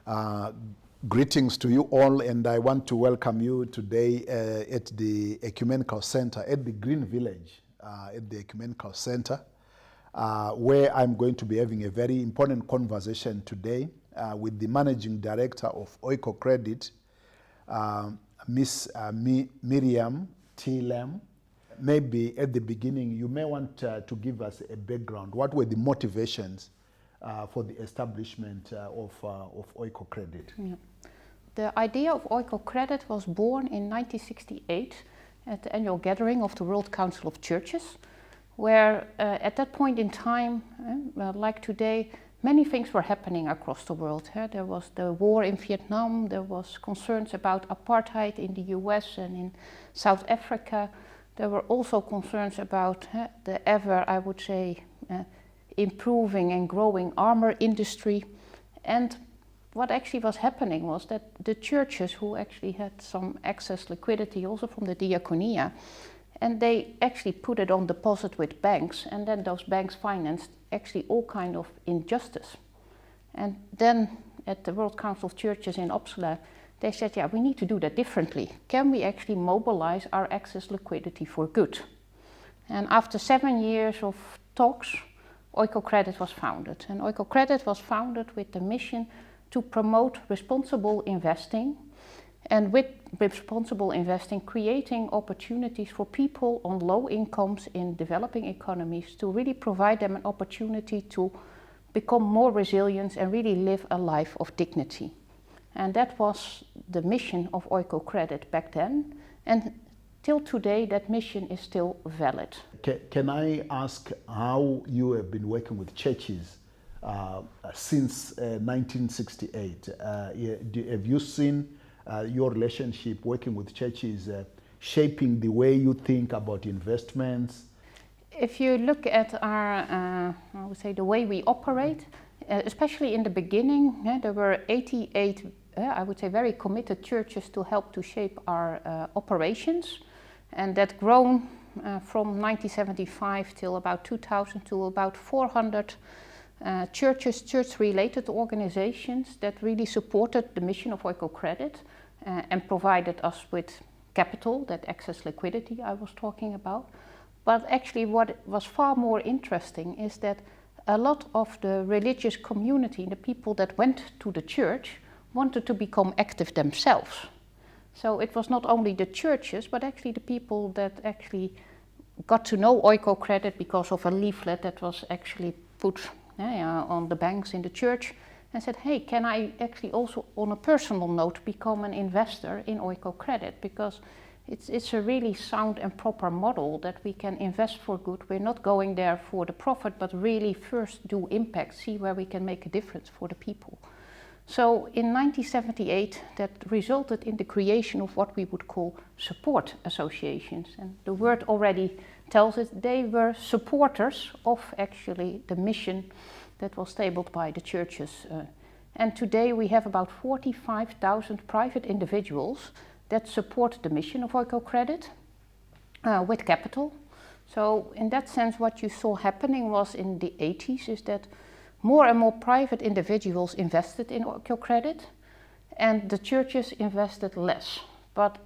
Uh, Greetings to you all, and I want to welcome you today at the Ecumenical Centre at the Green Village, at the Ecumenical Centre, where I'm going to be having a very important conversation today with the Managing Director of Oikocredit, Ms Mirjam. Maybe at the beginning, you may want to give us a background. What were the motivations for the establishment of Oikocredit? Yeah. The idea of Oikocredit was born in 1968 at the annual gathering of the World Council of Churches, where at that point in time, like today, many things were happening across the world. There was the war in Vietnam, there was concerns about apartheid in the US and in South Africa. There were also concerns about the ever, I would say, improving and growing armor industry. And what actually was happening was that the churches, who actually had some excess liquidity also from the Diakonia, and they actually put it on deposit with banks, and then those banks financed actually all kind of injustice. And then at the World Council of Churches in Uppsala, they said, yeah, we need to do that differently. Can we actually mobilize our excess liquidity for good? And after 7 years of talks, Oikocredit was founded. And Oikocredit was founded with the mission to promote responsible investing, and with responsible investing, creating opportunities for people on low incomes in developing economies to really provide them an opportunity to become more resilient and really live a life of dignity. And that was the mission of Oikocredit back then. And till today, that mission is still valid. Can I ask how you have been working with churches since 1968? Have you seen your relationship working with churches shaping the way you think about investments? If you look at our, I would say, the way we operate, especially in the beginning, there were 88, I would say, very committed churches to help to shape our operations. And that grown from 1975 till about 2000 to about 400 churches, church-related organizations that really supported the mission of Oikocredit and provided us with capital, that excess liquidity I was talking about. But actually what was far more interesting is that a lot of the religious community, the people that went to the church, wanted to become active themselves. So it was not only the churches, but actually the people that actually got to know Oikocredit because of a leaflet that was actually put on the banks in the church, and said, hey, can I actually also on a personal note become an investor in Oikocredit, because it's a really sound and proper model that we can invest for good. We're not going there for the profit, but really first do impact, see where we can make a difference for the people. So in 1978, that resulted in the creation of what we would call support associations. And the word already tells us they were supporters of actually the mission that was tabled by the churches. And today we have about 45,000 private individuals that support the mission of Oikocredit with capital. So in that sense, what you saw happening was in the 80s is that more and more private individuals invested in Oikocredit, and the churches invested less. But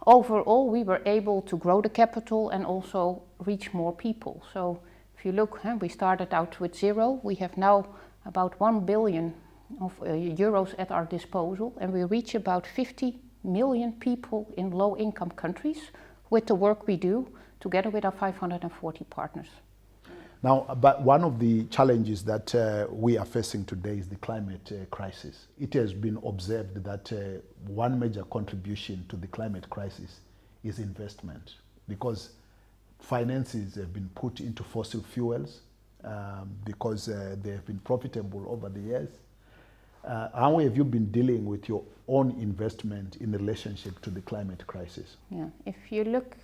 overall, we were able to grow the capital and also reach more people. So if you look, we started out with 0. We have now about 1 billion of euros at our disposal, and we reach about 50 million people in low-income countries with the work we do together with our 540 partners. Now, but one of the challenges that we are facing today is the climate crisis. It has been observed that one major contribution to the climate crisis is investment, because finances have been put into fossil fuels because they have been profitable over the years. How have you been dealing with your own investment in relationship to the climate crisis? Yeah, if you look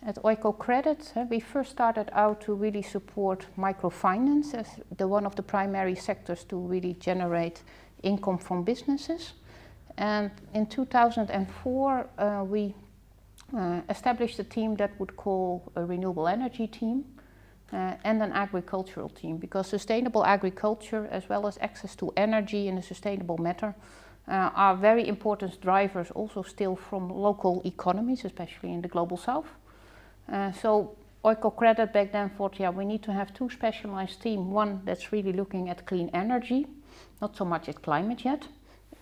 at Oikocredit, we first started out to really support microfinance as one of the primary sectors to really generate income from businesses. And in 2004, we established a team that would call a renewable energy team, and an agricultural team, because sustainable agriculture as well as access to energy in a sustainable manner are very important drivers also still from local economies, especially in the global south. So Oikocredit back then thought, yeah, we need to have two specialized teams, one that's really looking at clean energy, not so much at climate yet,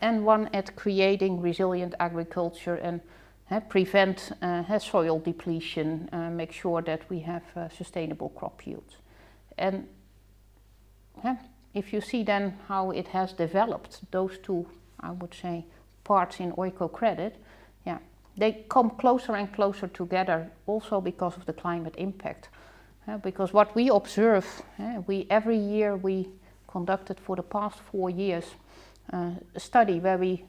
and one at creating resilient agriculture and prevent soil depletion, make sure that we have sustainable crop yields. And if you see then how it has developed, those two, I would say, parts in Oikocredit, yeah, they come closer and closer together also because of the climate impact. Because what we observe, every year we conducted for the past 4 years a study where we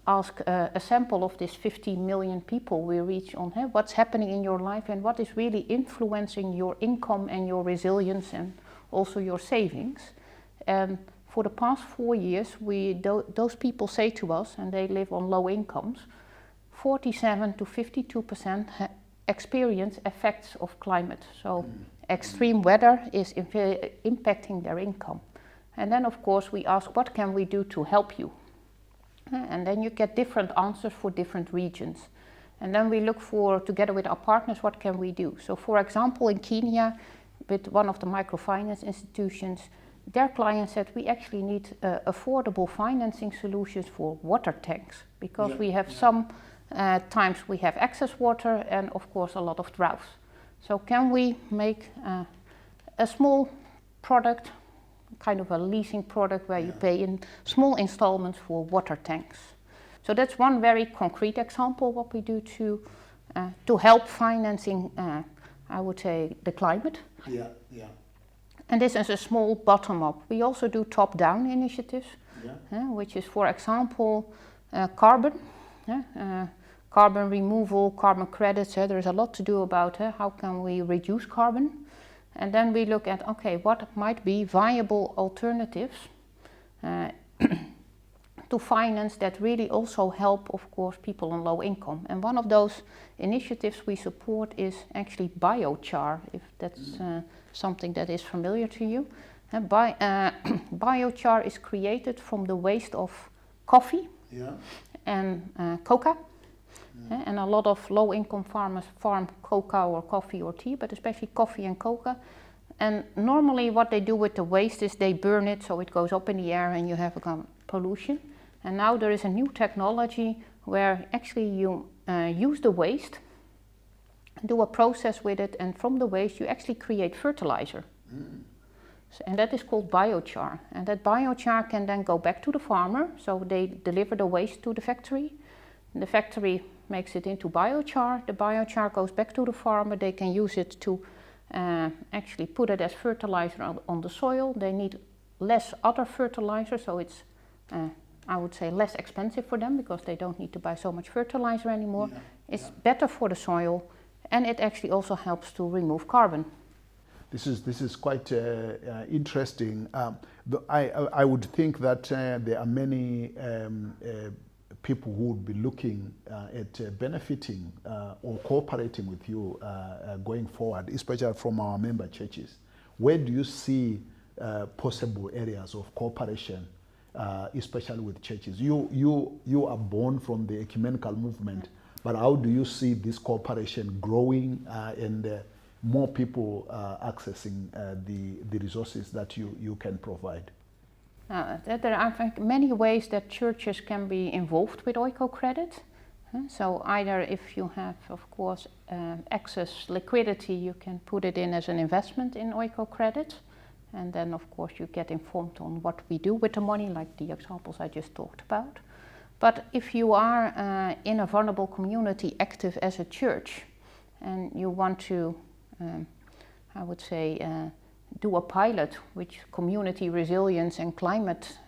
ask a sample of this 50 million people we reach on what's happening in your life and what is really influencing your income and your resilience and also your savings. And for the past 4 years, those people say to us, and they live on low incomes, 47 to 52% experience effects of climate. So extreme weather is impacting their income. And then of course we ask, what can we do to help you? And then you get different answers for different regions. And then we look for, together with our partners, what can we do? So for example, in Kenya, with one of the microfinance institutions, their client said we actually need affordable financing solutions for water tanks, because we have some times we have excess water and of course a lot of droughts. So can we make a small product, kind of a leasing product where you pay in small installments for water tanks. So that's one very concrete example what we do to help financing, I would say, the climate. And this is a small bottom-up. We also do top-down initiatives, which is, for example, carbon. Carbon removal, carbon credits. There is a lot to do about how can we reduce carbon. And then we look at, okay, what might be viable alternatives to finance that really also help, of course, people on low income. And one of those initiatives we support is actually biochar, if that's something that is familiar to you. Biochar is created from the waste of coffee and coca. And a lot of low-income farmers farm coca or coffee or tea, but especially coffee and coca. And normally what they do with the waste is they burn it so it goes up in the air and you have a pollution. And now there is a new technology where actually you use the waste, do a process with it, and from the waste you actually create fertilizer. And that is called biochar. And that biochar can then go back to the farmer, so they deliver the waste to the factory. And the factory makes it into biochar. The biochar goes back to the farmer. They can use it to actually put it as fertilizer on the soil. They need less other fertilizer, so it's, I would say, less expensive for them because they don't need to buy so much fertilizer anymore. It's better for the soil, and it actually also helps to remove carbon. This is quite interesting. I would think that there are many people who would be looking at benefiting or cooperating with you going forward, especially from our member churches. Where do you see possible areas of cooperation, especially with churches? You are born from the ecumenical movement, but how do you see this cooperation growing and more people accessing the resources that you can provide? There are, I think, many ways that churches can be involved with Oikocredit. So either if you have, of course, excess liquidity, you can put it in as an investment in Oikocredit. And then, of course, you get informed on what we do with the money, like the examples I just talked about. But if you are in a vulnerable community active as a church and you want to, I would say, do a pilot with community resilience and climate,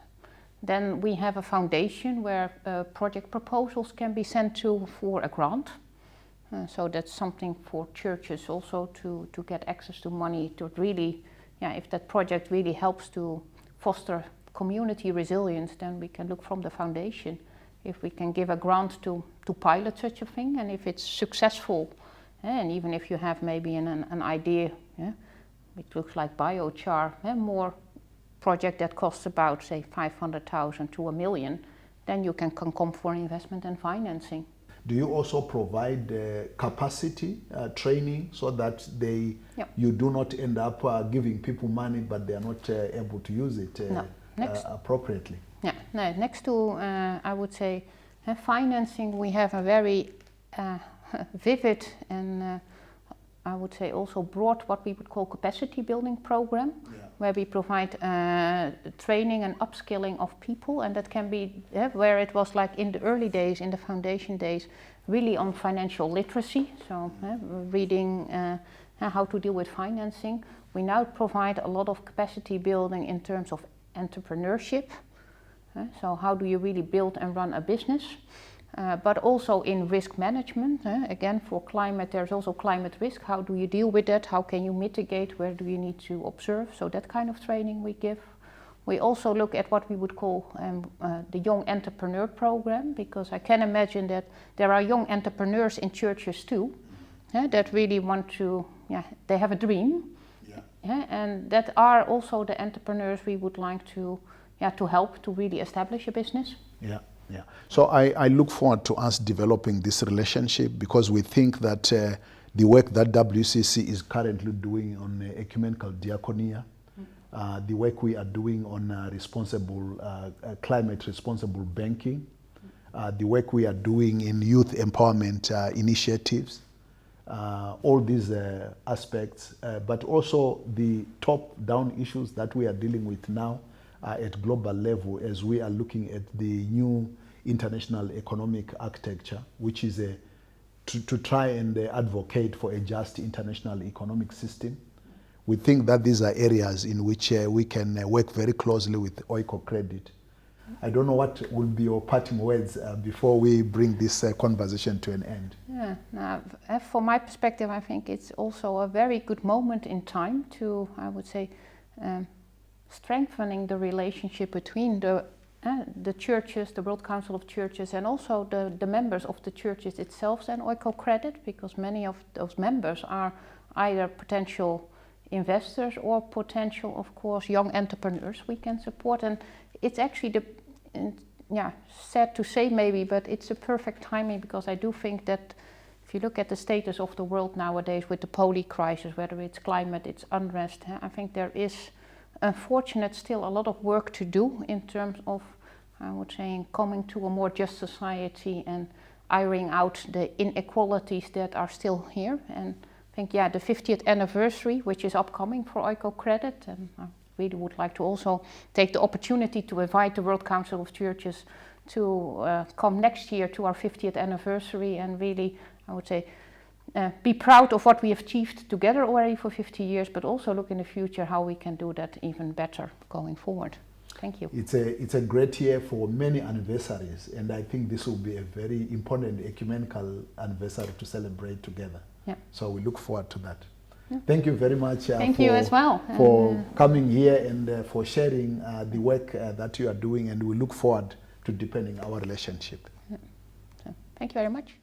then we have a foundation where project proposals can be sent to for a grant. So that's something for churches also to get access to money to really, if that project really helps to foster community resilience, then we can look from the foundation if we can give a grant to pilot such a thing, and if it's successful, and even if you have maybe an idea, it looks like biochar, more project that costs about, say, 500,000 to $1 million, then you can come for investment and financing. Do you also provide capacity training so that you do not end up giving people money but they are not able to use it appropriately? Yeah, no, next to, I would say, financing, we have a very vivid and I would say also broad, what we would call capacity building program, where we provide training and upskilling of people, and that can be where it was like in the early days, in the foundation days, really on financial literacy, so reading how to deal with financing. We now provide a lot of capacity building in terms of entrepreneurship, so how do you really build and run a business? But also in risk management. Again, for climate, there's also climate risk. How do you deal with that? How can you mitigate? Where do you need to observe? So that kind of training we give. We also look at what we would call the Young Entrepreneur Program, because I can imagine that there are young entrepreneurs in churches too, that really want to, they have a dream. And that are also the entrepreneurs we would like to help to really establish a business. Yeah. So I look forward to us developing this relationship, because we think that the work that WCC is currently doing on Ecumenical Diakonia, the work we are doing on climate responsible banking, the work we are doing in youth empowerment initiatives, all these aspects, but also the top-down issues that we are dealing with now at global level, as we are looking at the new international economic architecture, which is to try and advocate for a just international economic system. We think that these are areas in which we can work very closely with Oikocredit. I don't know what will be your parting words before we bring this conversation to an end. Yeah, now, from my perspective, I think it's also a very good moment in time to, I would say, strengthening the relationship between the churches, the World Council of Churches, and also the members of the churches itself and Oikocredit, because many of those members are either potential investors or potential, of course, young entrepreneurs we can support. And it's actually sad to say maybe, but it's a perfect timing, because I do think that if you look at the status of the world nowadays with the poly crisis, whether it's climate, it's unrest, I think there is unfortunately still a lot of work to do in terms of, I would say, coming to a more just society and ironing out the inequalities that are still here. And I think, the 50th anniversary, which is upcoming for Oikocredit, and I really would like to also take the opportunity to invite the World Council of Churches to come next year to our 50th anniversary and really, I would say, be proud of what we have achieved together already for 50 years, but also look in the future how we can do that even better going forward. Thank you. It's a great year for many anniversaries, and I think this will be a very important ecumenical anniversary to celebrate together. So we look forward to that. Thank you very much Thank you as well for coming here and for sharing the work that you are doing, and we look forward to deepening our relationship. So, thank you very much.